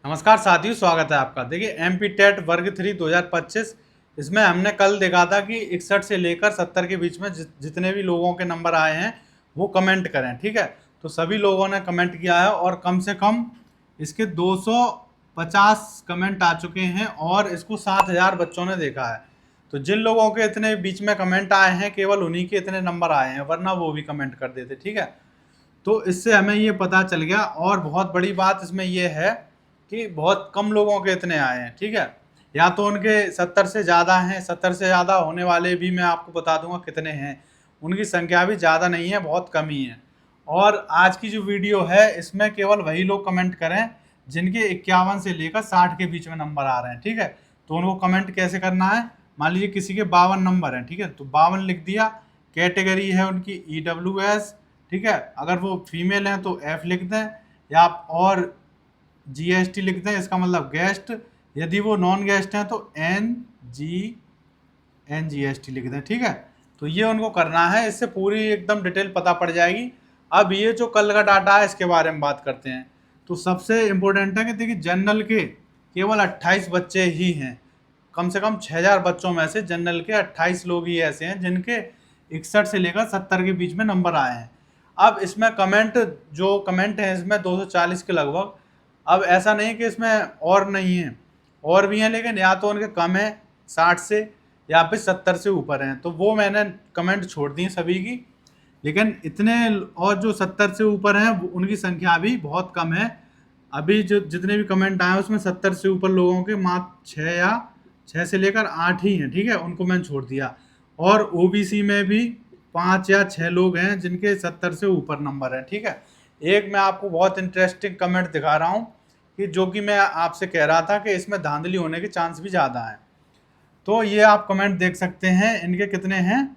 नमस्कार साथियों, स्वागत है आपका। देखिए एमपी टेट वर्ग 3 2025 इसमें हमने कल देखा था कि 61 से लेकर 70 के बीच में जितने भी लोगों के नंबर आए हैं वो कमेंट करें। ठीक है, तो सभी लोगों ने कमेंट किया है और कम से कम इसके 250 कमेंट आ चुके हैं और इसको 7000 बच्चों ने देखा है। तो जिन लोगों के इतने बीच में कमेंट आए हैं केवल उन्हीं के इतने नंबर आए हैं, वरना वो भी कमेंट कर देते। ठीक है, तो इससे हमें ये पता चल गया। और बहुत बड़ी बात इसमें ये है कि बहुत कम लोगों के इतने आए हैं। ठीक है, या तो उनके 70 से ज़्यादा हैं, 70 से ज़्यादा होने वाले भी मैं आपको बता दूंगा कितने हैं। उनकी संख्या भी ज़्यादा नहीं है, बहुत कम ही है। और आज की जो वीडियो है इसमें केवल वही लोग कमेंट करें जिनके 51 से लेकर 60 के बीच में नंबर आ रहे हैं। ठीक है, तो उनको कमेंट कैसे करना है, मान लीजिए किसी के 52 नंबर हैं। ठीक है, तो 52 लिख दिया। कैटेगरी है उनकी EWS। ठीक है, अगर वो फीमेल हैं तो F लिख दें, या आप और GST लिख दें, इसका मतलब गेस्ट। यदि वो नॉन गेस्ट हैं तो NGST लिख दें। ठीक है, तो ये उनको करना है, इससे पूरी एकदम डिटेल पता पड़ जाएगी। अब ये जो कल का डाटा है इसके बारे में बात करते हैं। तो सबसे इम्पोर्टेंट है कि देखिए जनरल के केवल 28 बच्चे ही हैं। कम से कम 6000 बच्चों में से जनरल के 28 लोग ही ऐसे हैं जिनके 61 से लेकर 70 के बीच में नंबर आए हैं। अब इसमें जो कमेंट हैं इसमें 240 के लगभग। अब ऐसा नहीं कि इसमें और नहीं है, और भी हैं, लेकिन या तो उनके कम है 60 से या फिर 70 से ऊपर हैं, तो वो मैंने कमेंट छोड़ दी सभी की। लेकिन इतने और जो 70 से ऊपर हैं उनकी संख्या भी बहुत कम है। अभी जो जितने भी कमेंट आए उसमें 70 से ऊपर लोगों के मात्र 6 से लेकर 8 ही हैं। ठीक है, उनको मैंने छोड़ दिया। और ओबीसी में भी 5 या 6 लोग हैं जिनके 70 से ऊपर नंबर है। ठीक है, एक मैं आपको बहुत इंटरेस्टिंग कमेंट दिखा रहा हूँ कि जो कि मैं आपसे कह रहा था कि इसमें धांधली होने के चांस भी ज़्यादा हैं। तो ये आप कमेंट देख सकते हैं, इनके कितने हैं,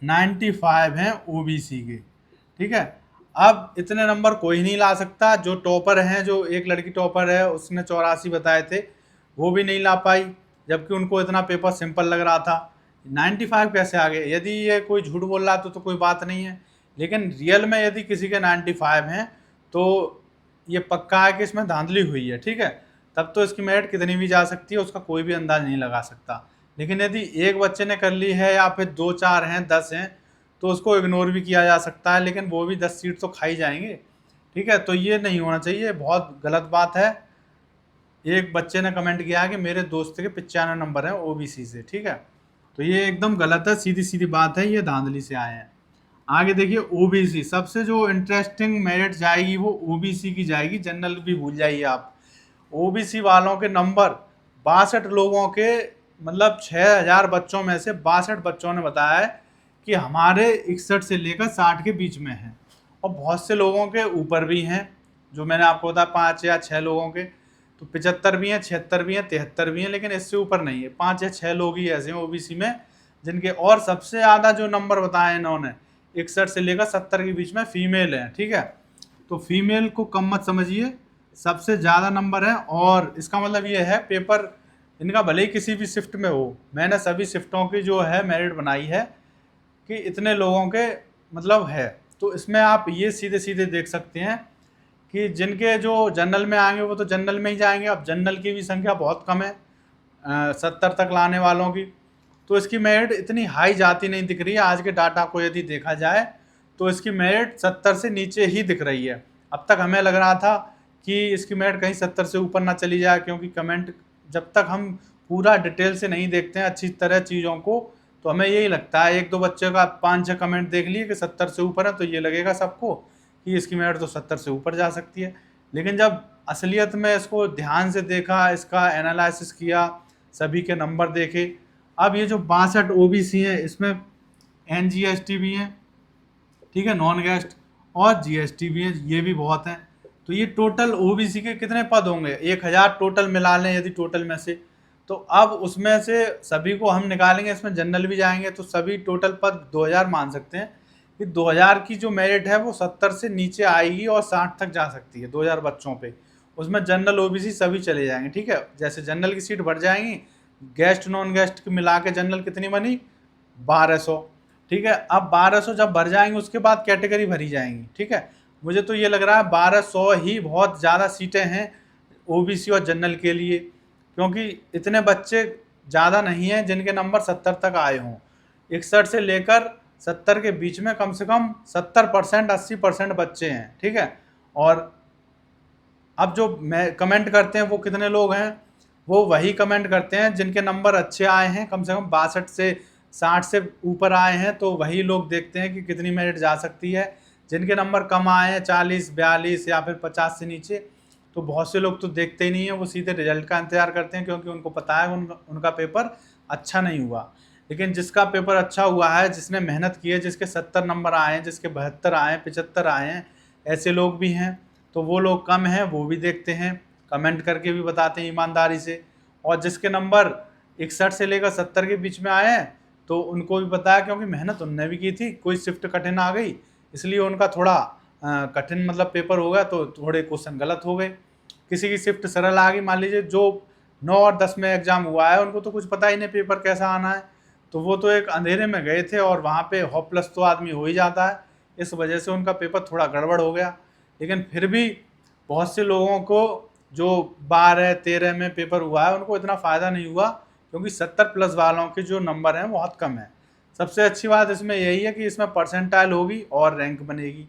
95 हैं ओबीसी के। ठीक है, अब इतने नंबर कोई नहीं ला सकता। जो टॉपर हैं, जो एक लड़की टॉपर है उसने 84 बताए थे, वो भी नहीं ला पाई, जबकि उनको इतना पेपर सिंपल लग रहा था। 95 कैसे आ गए? यदि ये कोई झूठ बोल रहा तो कोई बात नहीं है, लेकिन रियल में यदि किसी के 95 हैं तो ये पक्का है कि इसमें धांधली हुई है। ठीक है, तब तो इसकी मेरिट कितनी भी जा सकती है, उसका कोई भी अंदाज नहीं लगा सकता। लेकिन यदि एक बच्चे ने कर ली है या फिर 2 4 हैं 10 हैं तो उसको इग्नोर भी किया जा सकता है, लेकिन वो भी 10 सीट तो खाई जाएंगे। ठीक है, तो ये नहीं होना चाहिए, बहुत गलत बात है। एक बच्चे ने कमेंट किया कि मेरे दोस्त के 95 नंबर हैं ओबीसी से। ठीक है, तो ये एकदम गलत है, सीधी सीधी बात है, ये धांधली से आए हैं। आगे देखिए ओबीसी, सबसे जो इंटरेस्टिंग मेरिट जाएगी वो ओबीसी की जाएगी, जनरल भी भूल जाइए आप। ओबीसी वालों के नंबर 62 लोगों के, मतलब 6000 बच्चों में से 62 बच्चों ने बताया है कि हमारे 61 से लेकर 60 के बीच में हैं। और बहुत से लोगों के ऊपर भी हैं, जो मैंने आपको बताया 5 या 6 लोगों के, तो 75 भी हैं, 76 भी हैं, 73 भी हैं, लेकिन इससे ऊपर नहीं है। 5 या 6 लोग ही ऐसे हैं ओबीसी में जिनके, और सबसे ज़्यादा जो नंबर बताए इन्होंने 61 से लेकर 70 के बीच में फीमेल हैं। ठीक है, तो फीमेल को कम मत समझिए, सबसे ज़्यादा नंबर है। और इसका मतलब ये है पेपर इनका भले ही किसी भी शिफ्ट में हो, मैंने सभी शिफ्टों की जो है मेरिट बनाई है कि इतने लोगों के मतलब है। तो इसमें आप ये सीधे सीधे देख सकते हैं कि जिनके जो जनरल में आएंगे वो तो जनरल में ही जाएंगे। अब जनरल की भी संख्या बहुत कम है, 70 तक लाने वालों की, तो इसकी मेरिट इतनी हाई जाती नहीं दिख रही है। आज के डाटा को यदि देखा जाए तो इसकी मेरिट 70 से नीचे ही दिख रही है। अब तक हमें लग रहा था कि इसकी मेरिट कहीं 70 से ऊपर ना चली जाए, क्योंकि कमेंट जब तक हम पूरा डिटेल से नहीं देखते हैं अच्छी तरह चीज़ों को, तो हमें यही लगता है। एक दो बच्चे का 5-6 कमेंट देख लिए कि 70 से ऊपर है तो ये लगेगा सबको कि इसकी मेरिट तो 70 से ऊपर जा सकती है। लेकिन जब असलियत में इसको ध्यान से देखा, इसका एनालिसिस किया, सभी के नंबर देखे, अब ये जो 62 ओबीसी हैं इसमें NGST भी हैं। ठीक है, नॉन गेस्ट और जीएसटी भी है, ये भी बहुत हैं। तो ये टोटल ओबीसी के कितने पद होंगे, 1000 टोटल मिला लें यदि टोटल में से, तो अब उसमें से सभी को हम निकालेंगे, इसमें जनरल भी जाएंगे, तो सभी टोटल पद 2000 मान सकते हैं कि 2000 की जो मेरिट है वो 70 से नीचे आएगी और 60 तक जा सकती है 2000 बच्चों पे। उसमें जनरल ओबीसी सभी चले जाएंगे। ठीक है, जैसे जनरल की सीट बढ़ जाएंगी, गेस्ट नॉन गेस्ट मिला के जनरल कितनी बनी, 1200। ठीक है, अब 1200 जब भर जाएंगे उसके बाद कैटेगरी भरी जाएंगी। ठीक है, मुझे तो ये लग रहा है 1200 ही बहुत ज़्यादा सीटें हैं ओबीसी और जनरल के लिए, क्योंकि इतने बच्चे ज़्यादा नहीं हैं जिनके नंबर 70 तक आए हों। 61 से लेकर 70 के बीच में कम से कम 70% 80% बच्चे हैं, ठीक है। और अब जो कमेंट करते हैं वो कितने लोग हैं, वो वही कमेंट करते हैं जिनके नंबर अच्छे आए हैं, कम से कम 62 से 60 से ऊपर आए हैं, तो वही लोग देखते हैं कि कितनी मेरिट जा सकती है। जिनके नंबर कम आए हैं 40 42 या फिर 50 से नीचे, तो बहुत से लोग तो देखते ही नहीं है, वो सीधे रिजल्ट का इंतजार करते हैं, क्योंकि उनको पता है उनका पेपर अच्छा नहीं हुआ। लेकिन जिसका पेपर अच्छा हुआ है, जिसने मेहनत की है, जिसके 70 नंबर आए हैं, जिसके 72 आए हैं, 75 आए हैं, ऐसे लोग भी हैं। तो वो लोग कम हैं, वो भी देखते हैं, कमेंट करके भी बताते हैं ईमानदारी से। और जिसके नंबर 61 से लेकर 70 के बीच में आए हैं, तो उनको भी पता है, क्योंकि मेहनत उनने भी की थी। कोई शिफ्ट कठिन आ गई, इसलिए उनका थोड़ा कठिन मतलब पेपर हो गया, तो थोड़े क्वेश्चन गलत हो गए। किसी की शिफ्ट सरल आ गई, मान लीजिए जो 9 और 10 में एग्जाम हुआ है, उनको तो कुछ पता ही नहीं पेपर कैसा आना है, तो वो तो एक अंधेरे में गए थे, और वहाँ पे होपलेस तो आदमी हो ही जाता है। इस वजह से उनका पेपर थोड़ा गड़बड़ हो गया। लेकिन फिर भी बहुत से लोगों को जो 12 13 में पेपर हुआ है, उनको इतना फ़ायदा नहीं हुआ, क्योंकि 70 प्लस वालों के जो नंबर हैं बहुत कम है। सबसे अच्छी बात इसमें यही है कि इसमें परसेंटाइल होगी और रैंक बनेगी।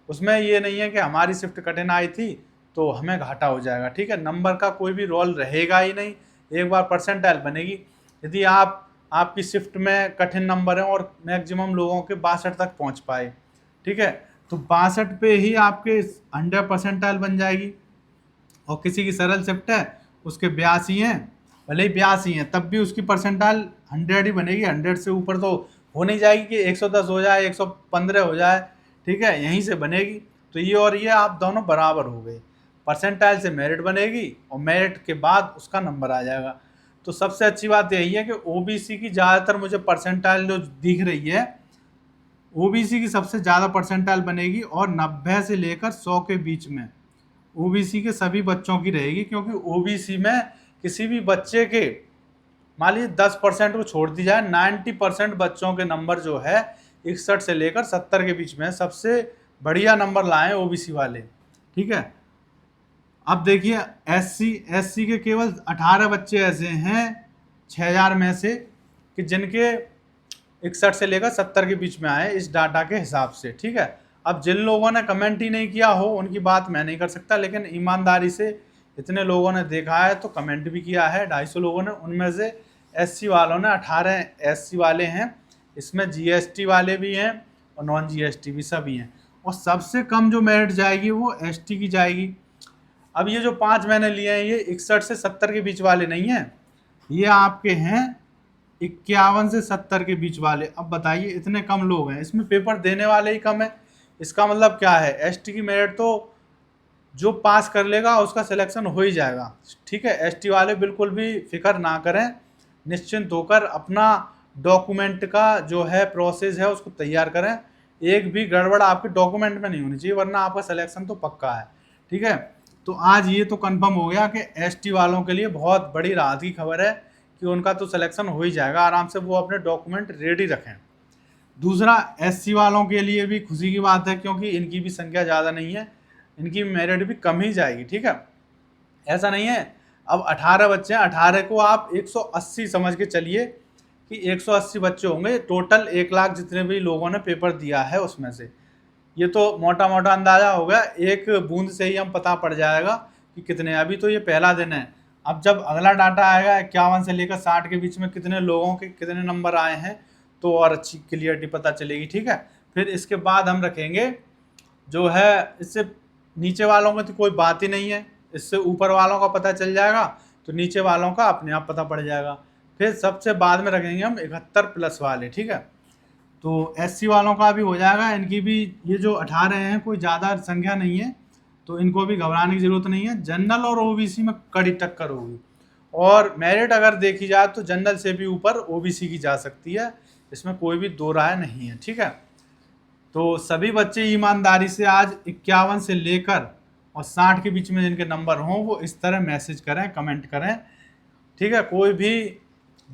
उसमें ये नहीं है कि हमारी शिफ्ट कठिन आई थी तो हमें घाटा हो जाएगा, ठीक है। नंबर का कोई भी रोल रहेगा ही नहीं, एक बार परसेंटाइल बनेगी। यदि आपकी शिफ्ट में कठिन नंबर है और मैक्सिमम लोगों के 62 तक पहुंच पाए, ठीक है, तो 62 पे ही आपके 100 परसेंटाइल बन जाएगी। और किसी की सरल शिफ्ट है, उसके 82 हैं, भले ही 82 हैं, तब भी उसकी परसेंटाइल 100 ही बनेगी। 100 से ऊपर तो हो नहीं जाएगी कि 110 हो जाए, 115 हो जाए, ठीक है, यहीं से बनेगी। तो ये और ये आप दोनों बराबर हो गए। परसेंटाइल से मेरिट बनेगी और मेरिट के बाद उसका नंबर आ जाएगा। तो सबसे अच्छी बात यही है कि ओबीसी की ज़्यादातर मुझे परसेंटाइल जो दिख रही है, ओबीसी की सबसे ज़्यादा परसेंटाइल बनेगी, और 90 से लेकर 100 के बीच में ओबीसी के सभी बच्चों की रहेगी। क्योंकि ओबीसी में किसी भी बच्चे के, मान लीजिए 10% को छोड़ दी जाए, 90% बच्चों के नंबर जो है 61 से लेकर 70 के बीच में सबसे बढ़िया नंबर लाए ओबीसी वाले, ठीक है। अब देखिए एससी के केवल 18 बच्चे ऐसे हैं 6000 में से कि जिनके 61 से लेकर 70 के बीच में आए इस डाटा के हिसाब से, ठीक है। अब जिन लोगों ने कमेंट ही नहीं किया हो उनकी बात मैं नहीं कर सकता, लेकिन ईमानदारी से इतने लोगों ने देखा है तो कमेंट भी किया है 250 लोगों ने। उनमें से एससी वालों ने 18 एससी वाले हैं, इसमें जीएसटी वाले भी हैं और नॉन जीएसटी भी सभी हैं। और सबसे कम जो मेरिट जाएगी वो एसटी की जाएगी। अब ये जो 5 मैंने लिए हैं, ये 61 से 70 के बीच वाले नहीं हैं, ये आपके हैं 51 से 70 के बीच वाले। अब बताइए इतने कम लोग हैं, इसमें पेपर देने वाले ही कम है। इसका मतलब क्या है, एसटी की मेरिट तो जो पास कर लेगा उसका सिलेक्शन हो ही जाएगा, ठीक है। एसटी वाले बिल्कुल भी फिक्र ना करें, निश्चिंत होकर अपना डॉक्यूमेंट का जो है प्रोसेस है उसको तैयार करें। एक भी गड़बड़ आपके डॉक्यूमेंट में नहीं होनी चाहिए, वरना आपका सिलेक्शन तो पक्का है, ठीक है। तो आज ये तो कंफर्म हो गया कि एसटी वालों के लिए बहुत बड़ी राहत की खबर है कि उनका तो सिलेक्शन हो ही जाएगा आराम से, वो अपने डॉक्यूमेंट रेडी रखें। दूसरा, एससी वालों के लिए भी खुशी की बात है, क्योंकि इनकी भी संख्या ज़्यादा नहीं है, इनकी मेरिट भी कम ही जाएगी, ठीक है। ऐसा नहीं है, अब 18 बच्चे हैं, 18 को आप 180 समझ के चलिए कि 180 बच्चे होंगे टोटल, 1 लाख जितने भी लोगों ने पेपर दिया है उसमें से। ये तो मोटा मोटा अंदाजा हो गया, एक बूंद से ही हम पता पड़ जाएगा कि कितने। अभी तो ये पहला दिन है, अब जब अगला डाटा आएगा 51 से लेकर 60 के बीच में कितने लोगों के कितने नंबर आए हैं, तो और अच्छी क्लियरिटी पता चलेगी, ठीक है। फिर इसके बाद हम रखेंगे जो है, इससे नीचे वालों में तो कोई बात ही नहीं है, इससे ऊपर वालों का पता चल जाएगा, तो नीचे वालों का अपने आप पता पड़ जाएगा। फिर सबसे बाद में रखेंगे हम 71 प्लस वाले, ठीक है। तो एससी वालों का भी हो जाएगा, इनकी भी, ये जो 18 हैं कोई ज़्यादा संख्या नहीं है, तो इनको भी घबराने की ज़रूरत नहीं है। जनरल और ओबीसी में कड़ी टक्कर होगी, और मेरिट अगर देखी जाए तो जनरल से भी ऊपर ओबीसी की जा सकती है, इसमें कोई भी दो राय नहीं है, ठीक है। तो सभी बच्चे ईमानदारी से आज 51 से लेकर और 60 के बीच में जिनके नंबर हों वो इस तरह मैसेज करें, कमेंट करें, ठीक है। कोई भी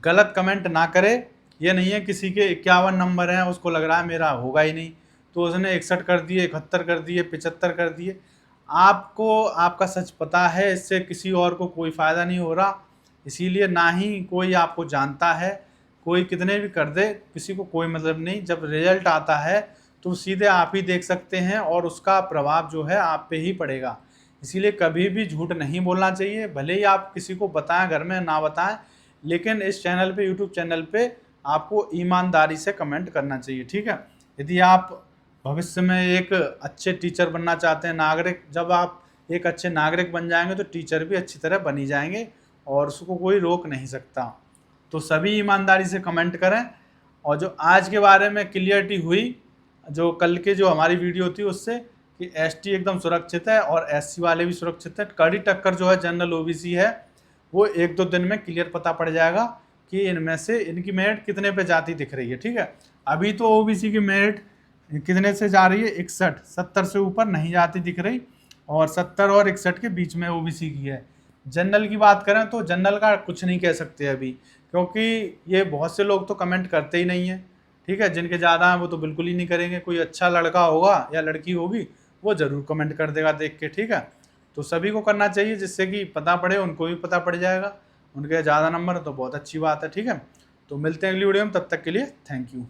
गलत कमेंट ना करे। ये नहीं है किसी के 51 नंबर हैं उसको लग रहा है मेरा होगा ही नहीं, तो उसने 61 कर दिए, 71 कर दिए, 75 कर दिए। आपको आपका सच पता है, इससे किसी और को कोई फ़ायदा नहीं हो रहा, इसीलिए ना ही कोई आपको जानता है, कोई कितने भी कर दे किसी को कोई मतलब नहीं। जब रिजल्ट आता है तो सीधे आप ही देख सकते हैं और उसका प्रभाव जो है आप पे ही पड़ेगा। इसीलिए कभी भी झूठ नहीं बोलना चाहिए, भले ही आप किसी को बताएं घर में ना बताएं, लेकिन इस चैनल पे, यूट्यूब चैनल पे आपको ईमानदारी से कमेंट करना चाहिए, ठीक है। यदि आप भविष्य में एक अच्छे टीचर बनना चाहते हैं, नागरिक, जब आप एक अच्छे नागरिक बन जाएंगे तो टीचर भी अच्छी तरह बनी जाएंगे और उसको कोई रोक नहीं सकता। तो सभी ईमानदारी से कमेंट करें। और जो आज के बारे में क्लियरिटी हुई, जो कल के जो हमारी वीडियो थी उससे, कि एसटी एकदम सुरक्षित है और एससी वाले भी सुरक्षित है। कड़ी टक्कर जो है जनरल ओबीसी है, वो 1-2 दिन में क्लियर पता पड़ जाएगा कि इनमें से इनकी मेरिट कितने पे जाती दिख रही है, ठीक है। अभी तो ओबीसी की मेरिट कितने से जा रही है, 61, 70 से ऊपर नहीं जाती दिख रही, और 70 और 61 के बीच में ओबीसी की है। जनरल की बात करें तो जनरल का कुछ नहीं कह सकते अभी, क्योंकि ये बहुत से लोग तो कमेंट करते ही नहीं है, ठीक है। जिनके ज़्यादा हैं वो तो बिल्कुल ही नहीं करेंगे। कोई अच्छा लड़का होगा या लड़की होगी वो ज़रूर कमेंट कर देगा देख के, ठीक है। तो सभी को करना चाहिए जिससे कि पता पड़े, उनको भी पता पड़ जाएगा। उनके ज़्यादा नंबर है तो बहुत अच्छी बात है, ठीक है। तो मिलते हैं अगली वीडियो में, तब तक के लिए थैंक यू।